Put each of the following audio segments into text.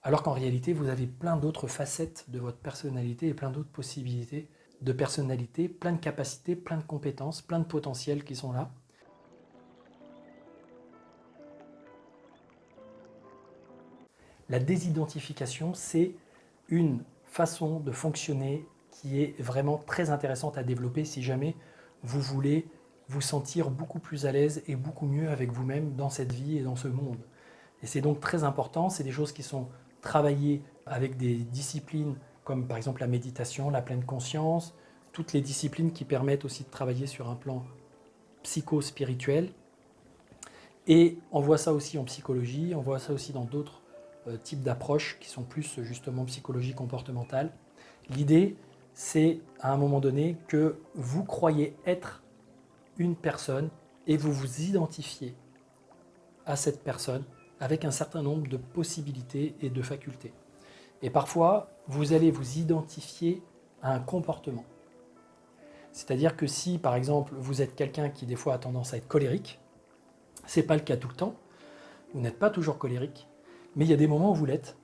Alors qu'en réalité, vous avez plein d'autres facettes de votre personnalité et plein d'autres possibilités de personnalité, plein de capacités, plein de compétences, plein de potentiels qui sont là. La désidentification, c'est une façon de fonctionner qui est vraiment très intéressante à développer si jamais vous voulez vous sentir beaucoup plus à l'aise et beaucoup mieux avec vous-même dans cette vie et dans ce monde. Et c'est donc très important, c'est des choses qui sont travaillées avec des disciplines comme par exemple la méditation, la pleine conscience, toutes les disciplines qui permettent aussi de travailler sur un plan psycho-spirituel. Et on voit ça aussi en psychologie, on voit ça aussi dans d'autres types d'approches qui sont plus justement psychologie comportementale. L'idée, c'est à un moment donné que vous croyez être une personne et vous vous identifiez à cette personne avec un certain nombre de possibilités et de facultés. Et parfois, vous allez vous identifier à un comportement. C'est-à-dire que si, par exemple, vous êtes quelqu'un qui des fois a tendance à être colérique, ce n'est pas le cas tout le temps, vous n'êtes pas toujours colérique, mais il y a des moments où vous l'êtes,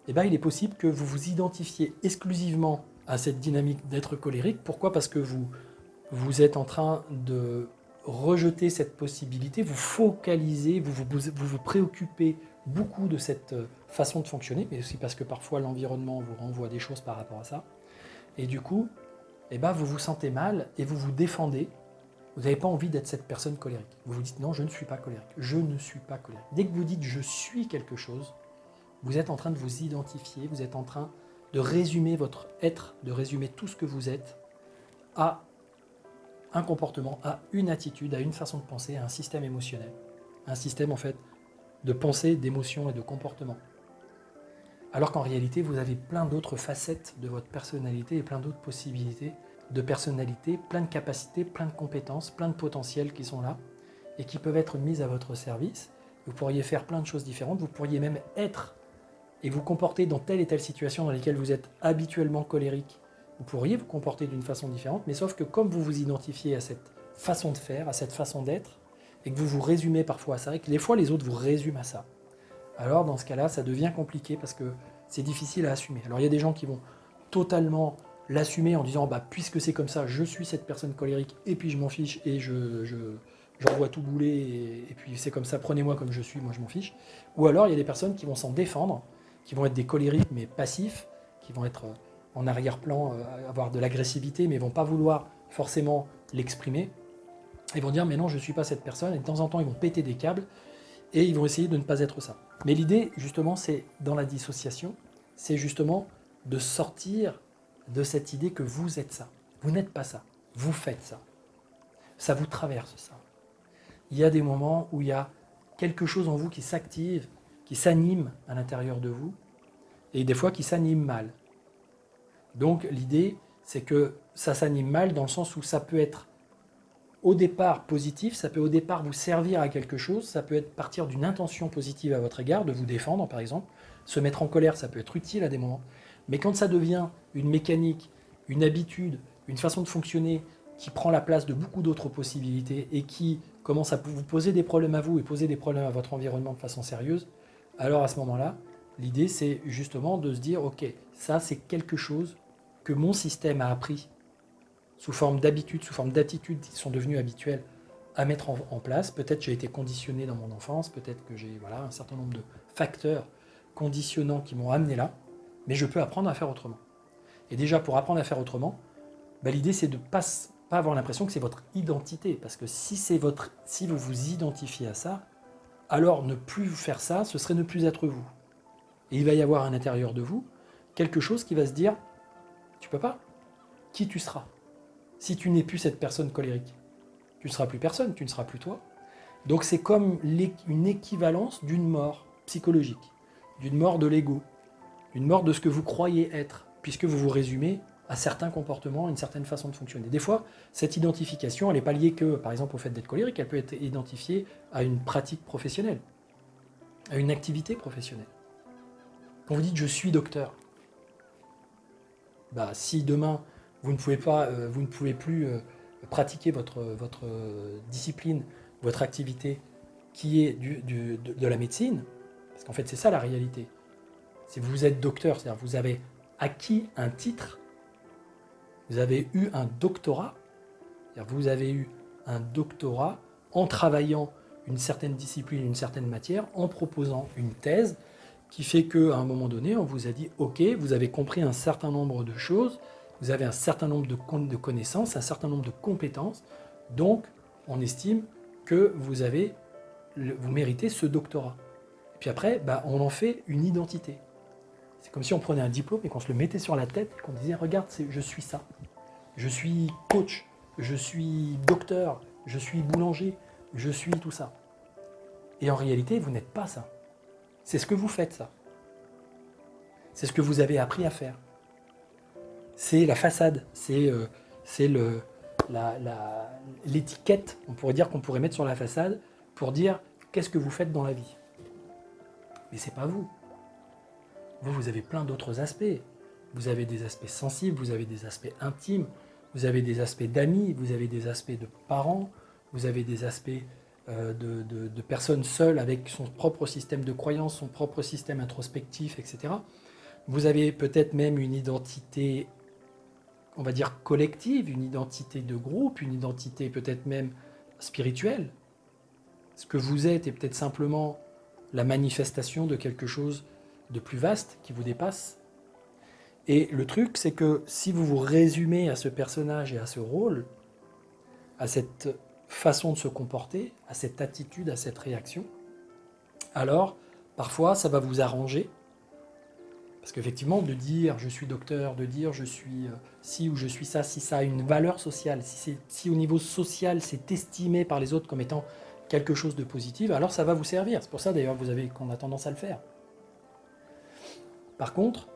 et bien il est possible que vous vous identifiez exclusivement à cette dynamique d'être colérique. Pourquoi ? Parce que vous êtes en train de rejeter cette possibilité, vous focalisez, vous préoccupez beaucoup de cette façon de fonctionner, mais aussi parce que parfois l'environnement vous renvoie des choses par rapport à ça. Et du coup, vous vous sentez mal et vous vous défendez. Vous n'avez pas envie d'être cette personne colérique. Vous vous dites non, je ne suis pas colérique. Je ne suis pas colérique. Dès que vous dites je suis quelque chose, vous êtes en train de vous identifier, vous êtes en train de résumer votre être, de résumer tout ce que vous êtes à un comportement, à une attitude, à une façon de penser, à un système émotionnel. Un système en fait de pensée, d'émotion et de comportement. Alors qu'en réalité, vous avez plein d'autres facettes de votre personnalité et plein d'autres possibilités de personnalité, plein de capacités, plein de compétences, plein de potentiels qui sont là et qui peuvent être mises à votre service. Vous pourriez faire plein de choses différentes, vous pourriez même être et vous comporter dans telle et telle situation dans lesquelles vous êtes habituellement colérique. Vous pourriez vous comporter d'une façon différente, mais sauf que comme vous vous identifiez à cette façon de faire, à cette façon d'être, et que vous vous résumez parfois à ça, et que des fois les autres vous résument à ça, alors dans ce cas-là, ça devient compliqué parce que c'est difficile à assumer. Alors il y a des gens qui vont totalement l'assumer en disant puisque c'est comme ça, je suis cette personne colérique et puis je m'en fiche et j'envoie tout bouler et puis c'est comme ça, prenez-moi comme je suis, moi je m'en fiche. Ou alors il y a des personnes qui vont s'en défendre, qui vont être des colériques mais passifs, qui vont être en arrière-plan, avoir de l'agressivité mais vont pas vouloir forcément l'exprimer. Ils vont dire mais non, je ne suis pas cette personne, et de temps en temps ils vont péter des câbles et ils vont essayer de ne pas être ça. Mais l'idée justement, c'est dans la dissociation, c'est justement de sortir de cette idée que vous êtes ça. Vous n'êtes pas ça, vous faites ça. Ça vous traverse ça. Il y a des moments où il y a quelque chose en vous qui s'active, qui s'anime à l'intérieur de vous, et des fois qui s'anime mal. Donc l'idée, c'est que ça s'anime mal dans le sens où ça peut être au départ positif, ça peut au départ vous servir à quelque chose, ça peut être partir d'une intention positive à votre égard, de vous défendre par exemple, se mettre en colère, ça peut être utile à des moments, mais quand ça devient une mécanique, une habitude, une façon de fonctionner qui prend la place de beaucoup d'autres possibilités et qui commence à vous poser des problèmes à vous et poser des problèmes à votre environnement de façon sérieuse, alors à ce moment-là, l'idée c'est justement de se dire ok, ça c'est quelque chose que mon système a appris sous forme d'habitudes, sous forme d'attitudes qui sont devenues habituelles à mettre en place. Peut-être j'ai été conditionné dans mon enfance, peut-être que j'ai un certain nombre de facteurs conditionnants qui m'ont amené là, mais je peux apprendre à faire autrement. Et déjà, pour apprendre à faire autrement, l'idée c'est de ne pas avoir l'impression que c'est votre identité, parce que si vous vous identifiez à ça, alors ne plus faire ça, ce serait ne plus être vous. Et il va y avoir à l'intérieur de vous quelque chose qui va se dire, tu peux pas, qui tu seras si tu n'es plus cette personne colérique. Tu ne seras plus personne, tu ne seras plus toi. Donc c'est comme une équivalence d'une mort psychologique, d'une mort de l'ego, d'une mort de ce que vous croyez être, puisque vous vous résumez à certains comportements, à une certaine façon de fonctionner. Des fois, cette identification, elle n'est pas liée que, par exemple, au fait d'être colérique, elle peut être identifiée à une pratique professionnelle, à une activité professionnelle. Quand vous dites « je suis docteur », si demain, vous ne pouvez plus pratiquer votre discipline, votre activité qui est de la médecine, parce qu'en fait c'est ça la réalité. Si vous êtes docteur, c'est-à-dire vous avez acquis un titre, vous avez eu un doctorat, c'est-à-dire vous avez eu un doctorat en travaillant une certaine discipline, une certaine matière, en proposant une thèse qui fait qu'à un moment donné, on vous a dit « Ok, vous avez compris un certain nombre de choses, vous avez un certain nombre de connaissances, un certain nombre de compétences, donc on estime que vous méritez ce doctorat. » Et puis après, on en fait une identité. C'est comme si on prenait un diplôme et qu'on se le mettait sur la tête et qu'on disait « Regarde, je suis ça. Je suis coach, je suis docteur, je suis boulanger, je suis tout ça. » Et en réalité, vous n'êtes pas ça. C'est ce que vous faites, ça. C'est ce que vous avez appris à faire. C'est la façade, c'est l'étiquette, on pourrait dire qu'on pourrait mettre sur la façade pour dire qu'est-ce que vous faites dans la vie. Mais c'est pas vous. Vous avez plein d'autres aspects. Vous avez des aspects sensibles, vous avez des aspects intimes, vous avez des aspects d'amis, vous avez des aspects de parents, vous avez des aspects de personnes seules avec son propre système de croyances, son propre système introspectif, etc. Vous avez peut-être même une identité, on va dire collective, une identité de groupe, une identité peut-être même spirituelle. Ce que vous êtes est peut-être simplement la manifestation de quelque chose de plus vaste qui vous dépasse. Et le truc, c'est que si vous vous résumez à ce personnage et à ce rôle, à cette façon de se comporter, à cette attitude, à cette réaction, alors parfois ça va vous arranger. Parce qu'effectivement, de dire je suis docteur, de dire je suis ci ou je suis ça, si ça a une valeur sociale, si au niveau social c'est estimé par les autres comme étant quelque chose de positif, alors ça va vous servir. C'est pour ça d'ailleurs qu'on a tendance à le faire. Par contre,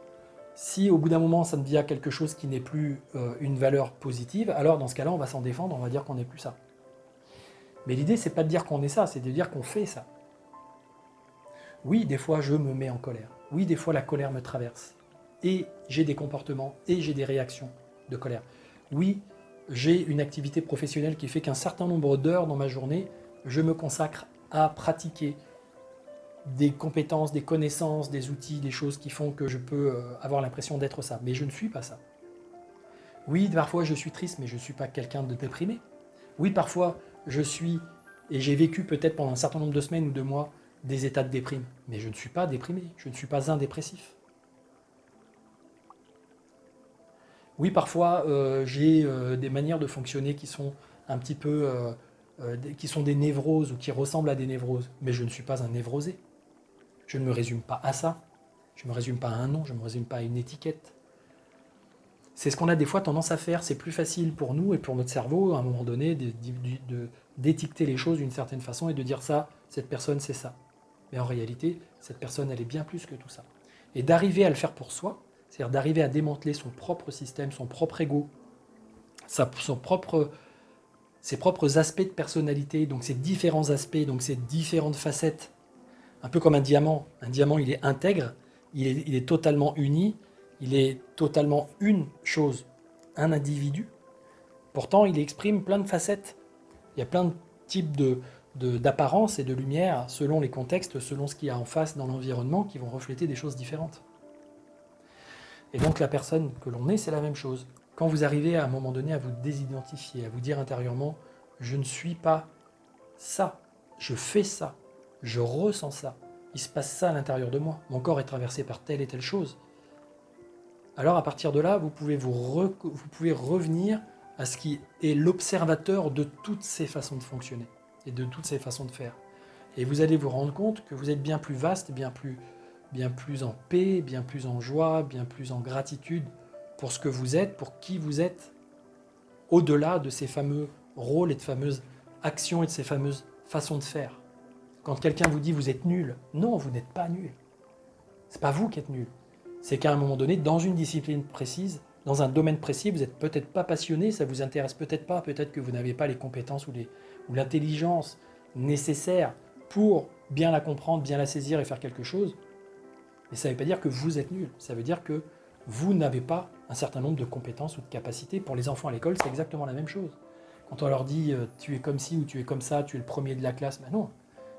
si au bout d'un moment ça devient quelque chose qui n'est plus une valeur positive, alors dans ce cas-là on va s'en défendre, on va dire qu'on n'est plus ça. Mais l'idée c'est pas de dire qu'on est ça, c'est de dire qu'on fait ça. Oui, des fois je me mets en colère. Oui, des fois la colère me traverse. Et j'ai des comportements et j'ai des réactions de colère. Oui, j'ai une activité professionnelle qui fait qu'un certain nombre d'heures dans ma journée, je me consacre à pratiquer des compétences, des connaissances, des outils, des choses qui font que je peux avoir l'impression d'être ça. Mais je ne suis pas ça. Oui, parfois je suis triste, mais je ne suis pas quelqu'un de déprimé. Oui, parfois je suis, et j'ai vécu peut-être pendant un certain nombre de semaines ou de mois, des états de déprime. Mais je ne suis pas déprimé, je ne suis pas un dépressif. Oui, parfois j'ai des manières de fonctionner qui sont un petit peu, qui sont des névroses ou qui ressemblent à des névroses. Mais je ne suis pas un névrosé. Je ne me résume pas à ça. Je ne me résume pas à un nom, je ne me résume pas à une étiquette. C'est ce qu'on a des fois tendance à faire. C'est plus facile pour nous et pour notre cerveau, à un moment donné, d'étiqueter les choses d'une certaine façon et de dire ça, cette personne, c'est ça. Mais en réalité, cette personne, elle est bien plus que tout ça. Et d'arriver à le faire pour soi, c'est-à-dire d'arriver à démanteler son propre système, son propre ego, ses propres aspects de personnalité, donc ces différents aspects, donc ces différentes facettes, un peu comme un diamant. Un diamant, il est intègre, il est totalement uni, il est totalement une chose, un individu. Pourtant, il exprime plein de facettes. Il y a plein de types d'apparence et de lumière selon les contextes, selon ce qu'il y a en face dans l'environnement qui vont refléter des choses différentes. Et donc la personne que l'on est, c'est la même chose. Quand vous arrivez à un moment donné à vous désidentifier, à vous dire intérieurement « je ne suis pas ça, je fais ça, je ressens ça, il se passe ça à l'intérieur de moi, mon corps est traversé par telle et telle chose », alors à partir de là, vous pouvez revenir à ce qui est l'observateur de toutes ces façons de fonctionner et de toutes ces façons de faire. Et vous allez vous rendre compte que vous êtes bien plus vaste, bien plus en paix, bien plus en joie, bien plus en gratitude pour ce que vous êtes, pour qui vous êtes, au-delà de ces fameux rôles et de fameuses actions et de ces fameuses façons de faire. Quand quelqu'un vous dit vous êtes nul, non, vous n'êtes pas nul. C'est pas vous qui êtes nul. C'est qu'à un moment donné, dans une discipline précise, dans un domaine précis, vous n'êtes peut-être pas passionné, ça vous intéresse peut-être pas, peut-être que vous n'avez pas les compétences ou l'intelligence nécessaire pour bien la comprendre, bien la saisir et faire quelque chose. Mais ça ne veut pas dire que vous êtes nul, ça veut dire que vous n'avez pas un certain nombre de compétences ou de capacités. Pour les enfants à l'école, c'est exactement la même chose. Quand on leur dit tu es comme ci ou tu es comme ça, tu es le premier de la classe, ben non.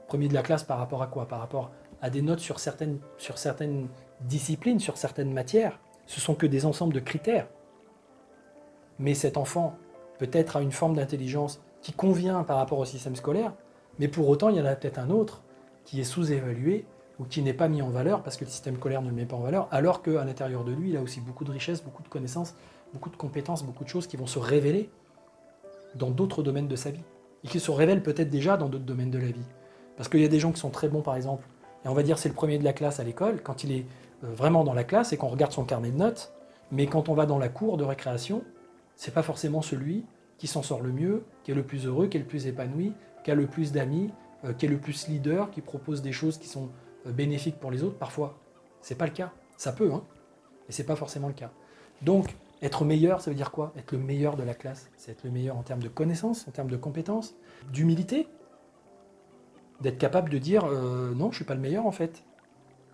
Premier de la classe par rapport à quoi? Par rapport à des notes sur certaines discipline sur certaines matières, ce sont que des ensembles de critères. Mais cet enfant, peut-être, a une forme d'intelligence qui convient par rapport au système scolaire, mais pour autant, il y en a peut-être un autre qui est sous-évalué ou qui n'est pas mis en valeur parce que le système scolaire ne le met pas en valeur, alors qu'à l'intérieur de lui, il a aussi beaucoup de richesses, beaucoup de connaissances, beaucoup de compétences, beaucoup de choses qui vont se révéler dans d'autres domaines de sa vie et qui se révèlent peut-être déjà dans d'autres domaines de la vie. Parce qu'il y a des gens qui sont très bons, par exemple, et on va dire c'est le premier de la classe à l'école, quand il est vraiment dans la classe et qu'on regarde son carnet de notes, mais quand on va dans la cour de récréation, c'est pas forcément celui qui s'en sort le mieux, qui est le plus heureux, qui est le plus épanoui, qui a le plus d'amis, qui est le plus leader, qui propose des choses qui sont bénéfiques pour les autres. Parfois, c'est pas le cas. Ça peut, hein, mais c'est pas forcément le cas. Donc, être meilleur, ça veut dire quoi? Être le meilleur de la classe. C'est être le meilleur en termes de connaissances, en termes de compétences, d'humilité, d'être capable de dire non, je suis pas le meilleur en fait.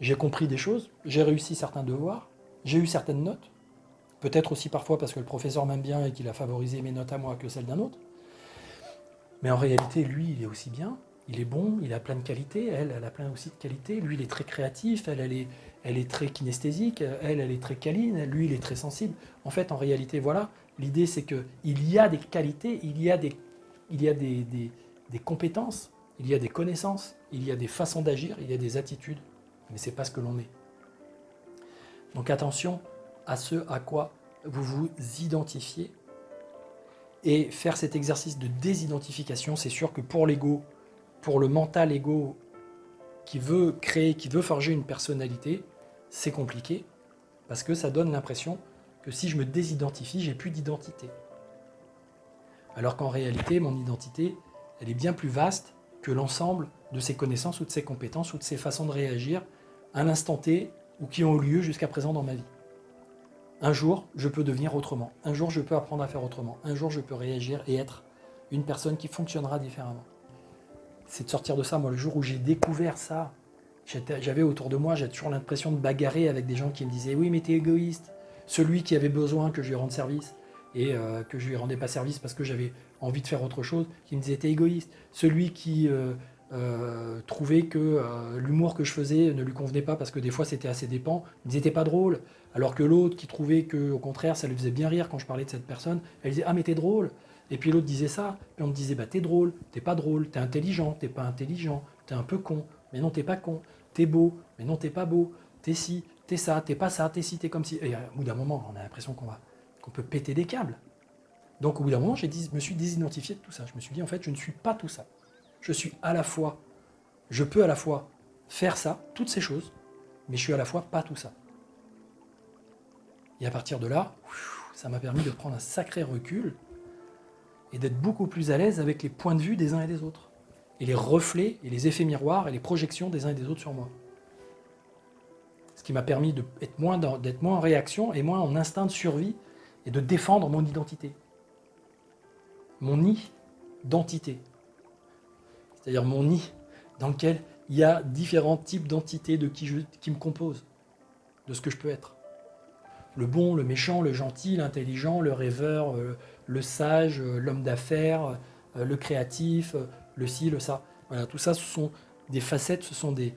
J'ai compris des choses, j'ai réussi certains devoirs, j'ai eu certaines notes. Peut-être aussi parfois parce que le professeur m'aime bien et qu'il a favorisé mes notes à moi que celles d'un autre. Mais en réalité, lui, il est aussi bien, il est bon, il a plein de qualités, elle a plein aussi de qualités. Lui, il est très créatif, elle est très kinesthésique, elle est très câline, lui, il est très sensible. En fait, en réalité, voilà, l'idée, c'est qu'il y a des qualités, il y a des compétences, il y a des connaissances, il y a des façons d'agir, il y a des attitudes, mais ce n'est pas ce que l'on est. Donc attention à ce à quoi vous vous identifiez. Et faire cet exercice de désidentification, c'est sûr que pour l'ego, pour le mental ego qui veut créer, qui veut forger une personnalité, c'est compliqué, parce que ça donne l'impression que si je me désidentifie, j'ai plus d'identité. Alors qu'en réalité, mon identité, elle est bien plus vaste que l'ensemble de ses connaissances ou de ses compétences ou de ses façons de réagir à l'instant T ou qui ont eu lieu jusqu'à présent dans ma vie. Un jour, je peux devenir autrement. Un jour, je peux apprendre à faire autrement. Un jour, je peux réagir et être une personne qui fonctionnera différemment. C'est de sortir de ça. Moi, le jour où j'ai découvert ça, j'avais autour de moi, j'ai toujours l'impression de bagarrer avec des gens qui me disaient « Oui, mais t'es égoïste ». Celui qui avait besoin que je lui rende service et que je lui rendais pas service parce que j'avais envie de faire autre chose, qui me disait « T'es égoïste ». Celui qui trouvait que l'humour que je faisais ne lui convenait pas parce que des fois c'était à ses dépens, il me disait « T'es pas drôle ». Alors que l'autre qui trouvait que, au contraire, ça lui faisait bien rire quand je parlais de cette personne, elle disait « Ah, mais t'es drôle ». Et puis l'autre disait ça, puis on me disait « Bah, t'es drôle, t'es pas drôle, t'es intelligent, t'es pas intelligent, t'es un peu con, mais non, t'es pas con, t'es beau, mais non, t'es pas beau, t'es ci, t'es ça, t'es pas ça, t'es ci, t'es comme ci ». Et au bout d'un moment, on a l'impression qu'on peut péter des câbles. Donc au bout d'un moment, je me suis désidentifié de tout ça. Je me suis dit, en fait, je ne suis pas tout ça. Je peux à la fois faire ça, toutes ces choses, mais je suis à la fois pas tout ça. Et à partir de là, ça m'a permis de prendre un sacré recul et d'être beaucoup plus à l'aise avec les points de vue des uns et des autres. Et les reflets, et les effets miroirs, et les projections des uns et des autres sur moi. Ce qui m'a permis d'être moins en réaction et moins en instinct de survie et de défendre mon identité. Mon identité. C'est-à-dire mon nid dans lequel il y a différents types d'entités qui me composent, de ce que je peux être. Le bon, le méchant, le gentil, l'intelligent, le rêveur, le sage, l'homme d'affaires, le créatif, le ci, le ça. Voilà, tout ça, ce sont des facettes, ce sont des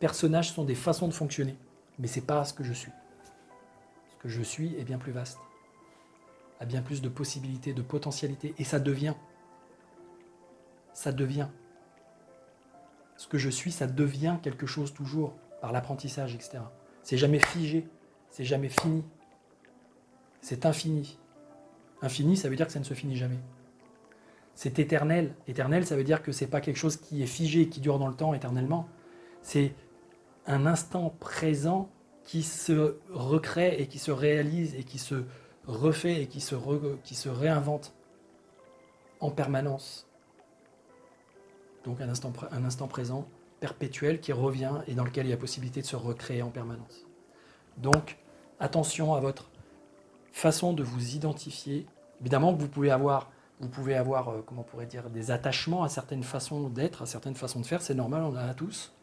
personnages, ce sont des façons de fonctionner. Mais ce n'est pas ce que je suis. Ce que je suis est bien plus vaste, a bien plus de possibilités, de potentialités, et ça devient. Ça devient. Ce que je suis, ça devient quelque chose toujours, par l'apprentissage, etc. C'est jamais figé. C'est jamais fini. C'est infini. Infini, ça veut dire que ça ne se finit jamais. C'est éternel. Éternel, ça veut dire que ce n'est pas quelque chose qui est figé, qui dure dans le temps éternellement. C'est un instant présent qui se recrée et qui se réalise et qui se refait et qui se réinvente en permanence. Donc un instant présent, perpétuel, qui revient et dans lequel il y a possibilité de se recréer en permanence. Donc, attention à votre façon de vous identifier. Évidemment que vous pouvez avoir comment on pourrait dire, des attachements à certaines façons d'être, à certaines façons de faire, c'est normal, on en a tous.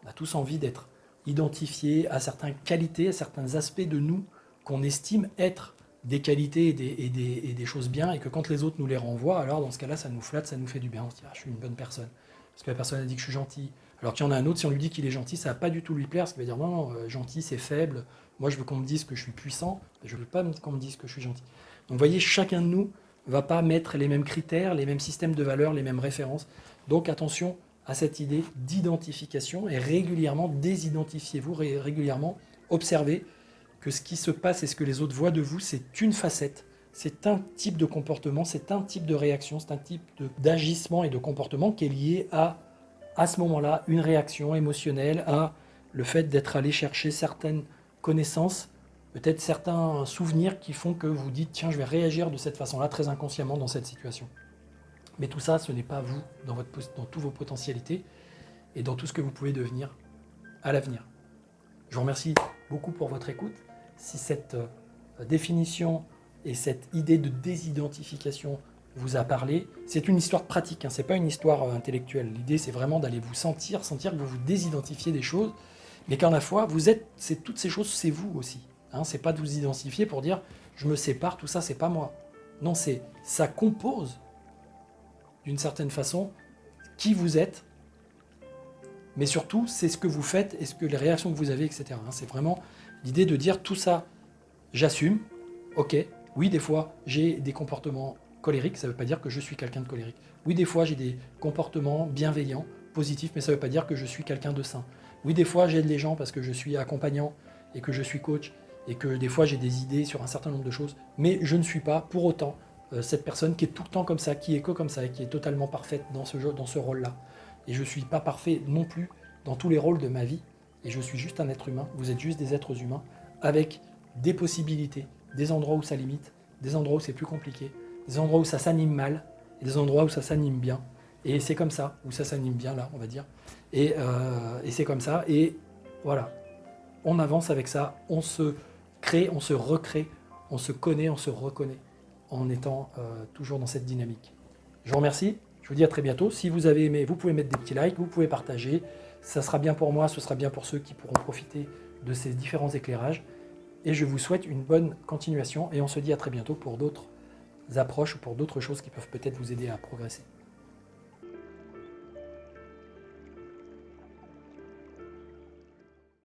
On a tous envie d'être identifiés à certaines qualités, à certains aspects de nous qu'on estime être des qualités et des choses bien, et que quand les autres nous les renvoient, alors dans ce cas-là, ça nous flatte, ça nous fait du bien. On se dit, ah, je suis une bonne personne, parce que la personne a dit que je suis gentil, Alors qu'il y en a un autre, si on lui dit qu'il est gentil, ça va pas du tout lui plaire, parce qu'il va dire non, non, gentil c'est faible, moi je veux qu'on me dise que je suis puissant, je veux pas qu'on me dise que je suis gentil. Donc vous voyez, chacun de nous va pas mettre les mêmes critères, les mêmes systèmes de valeurs, les mêmes références. Donc attention à cette idée d'identification et régulièrement désidentifiez-vous, régulièrement observez que ce qui se passe et ce que les autres voient de vous, c'est une facette, c'est un type de comportement, c'est un type de réaction, c'est un type d'agissement et de comportement qui est lié à ce moment-là, une réaction émotionnelle, à le fait d'être allé chercher certaines connaissances, peut-être certains souvenirs qui font que vous dites tiens, je vais réagir de cette façon-là très inconsciemment dans cette situation. Mais tout ça, ce n'est pas vous dans toutes vos potentialités et dans tout ce que vous pouvez devenir à l'avenir. Je vous remercie beaucoup pour votre écoute. Si cette définition et cette idée de désidentification vous a parlé, c'est une histoire pratique, hein, c'est pas une histoire intellectuelle. L'idée, c'est vraiment d'aller vous sentir que vous vous désidentifiez des choses, mais qu'à la fois, toutes ces choses, c'est vous aussi. Hein, c'est pas de vous identifier pour dire je me sépare, tout ça, c'est pas moi. Non, ça compose d'une certaine façon qui vous êtes, mais surtout, c'est ce que vous faites et les réactions que vous avez, etc. Hein, c'est vraiment l'idée de dire tout ça, j'assume, ok, oui, des fois, j'ai des comportements colériques, ça ne veut pas dire que je suis quelqu'un de colérique. Oui, des fois, j'ai des comportements bienveillants, positifs, mais ça ne veut pas dire que je suis quelqu'un de sain. Oui, des fois, j'aide les gens parce que je suis accompagnant et que je suis coach et que des fois, j'ai des idées sur un certain nombre de choses, mais je ne suis pas pour autant cette personne qui est tout le temps comme ça, qui est que comme ça et qui est totalement parfaite dans ce rôle-là. Et je ne suis pas parfait non plus dans tous les rôles de ma vie, et je suis juste un être humain, vous êtes juste des êtres humains, avec des possibilités, des endroits où ça limite, des endroits où c'est plus compliqué, des endroits où ça s'anime mal, et des endroits où ça s'anime bien. Et c'est comme ça, où ça s'anime bien là, on va dire. Et c'est comme ça, et voilà. On avance avec ça, on se crée, on se recrée, on se connaît, on se reconnaît, en étant toujours dans cette dynamique. Je vous remercie, je vous dis à très bientôt. Si vous avez aimé, vous pouvez mettre des petits likes, vous pouvez partager. Ça sera bien pour moi, ce sera bien pour ceux qui pourront profiter de ces différents éclairages. Et je vous souhaite une bonne continuation et on se dit à très bientôt pour d'autres approches ou pour d'autres choses qui peuvent peut-être vous aider à progresser.